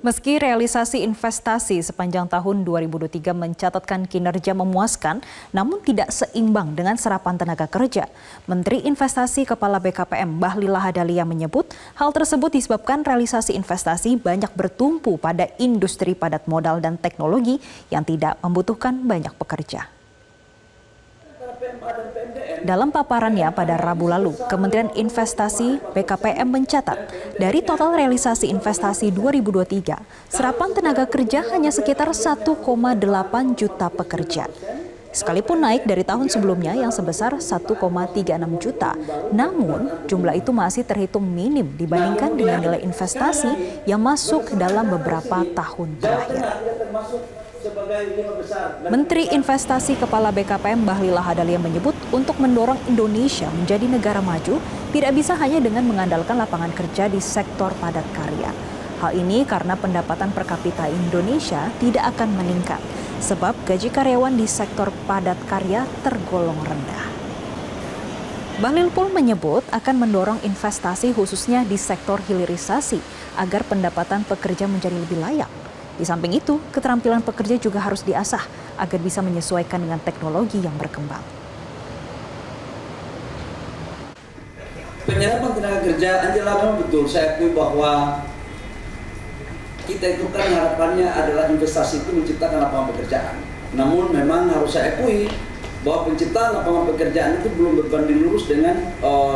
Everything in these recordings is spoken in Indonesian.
Meski realisasi investasi sepanjang tahun 2023 mencatatkan kinerja memuaskan, namun tidak seimbang dengan serapan tenaga kerja. Menteri Investasi Kepala BKPM Bahlil Lahadalia menyebut hal tersebut disebabkan realisasi investasi banyak bertumpu pada industri padat modal dan teknologi yang tidak membutuhkan banyak pekerja. Dalam paparannya pada Rabu lalu, Kementerian Investasi BKPM mencatat dari total realisasi investasi 2023, serapan tenaga kerja hanya sekitar 1,8 juta pekerja. Sekalipun naik dari tahun sebelumnya yang sebesar 1,36 juta, namun jumlah itu masih terhitung minim dibandingkan dengan nilai investasi yang masuk dalam beberapa tahun terakhir. Menteri Investasi Kepala BKPM Bahlil Lahadalia menyebut untuk mendorong Indonesia menjadi negara maju tidak bisa hanya dengan mengandalkan lapangan kerja di sektor padat karya. Hal ini karena pendapatan per kapita Indonesia tidak akan meningkat sebab gaji karyawan di sektor padat karya tergolong rendah. Bahlil pun menyebut akan mendorong investasi khususnya di sektor hilirisasi agar pendapatan pekerja menjadi lebih layak. Di samping itu, keterampilan pekerja juga harus diasah agar bisa menyesuaikan dengan teknologi yang berkembang. Penyerapan tenaga kerja, Angela, memang betul. Saya akui bahwa kita itu kan harapannya adalah investasi itu menciptakan lapangan pekerjaan. Namun memang harus saya akui bahwa penciptaan lapangan pekerjaan itu belum berbanding lurus dengan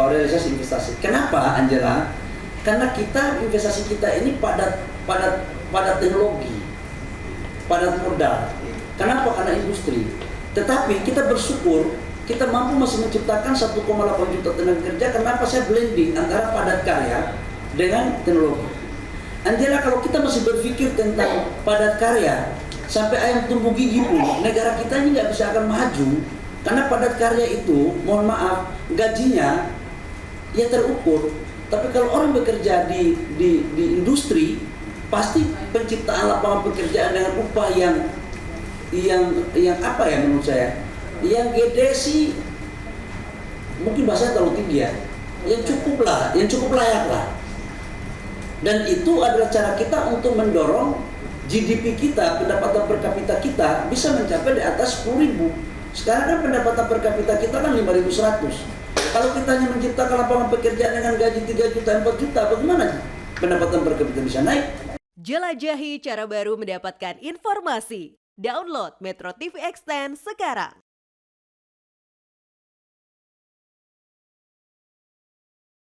realisasi investasi. Kenapa, Angela? Karena kita investasi kita ini pada teknologi, pada modal. Kenapa? Karena industri. Tetapi kita bersyukur kita mampu masih menciptakan 1,8 juta tenaga kerja. Kenapa? Saya blending antara padat karya dengan teknologi. Angela, kalau kita masih berpikir tentang padat karya, sampai ayam tumbuh gigi pun, negara kita ini nggak bisa akan maju. Karena padat karya itu, mohon maaf, gajinya ya terukur. Tapi kalau orang bekerja di industri, pasti penciptaan lapangan pekerjaan dengan upah yang apa ya menurut saya, yang gede sih mungkin bahasanya terlalu tinggi ya, yang cukup layak lah. Dan itu adalah cara kita untuk mendorong GDP kita, pendapatan per kapita kita bisa mencapai di atas 10.000. Sekarang kan pendapatan per kapita kita kan 5.100. Kalau kita hanya menciptakan lapangan pekerjaan dengan gaji 3 juta, 4 juta, bagaimana pendapatan per kapita bisa naik? Jelajahi cara baru mendapatkan informasi. Download Metro TV Extend sekarang.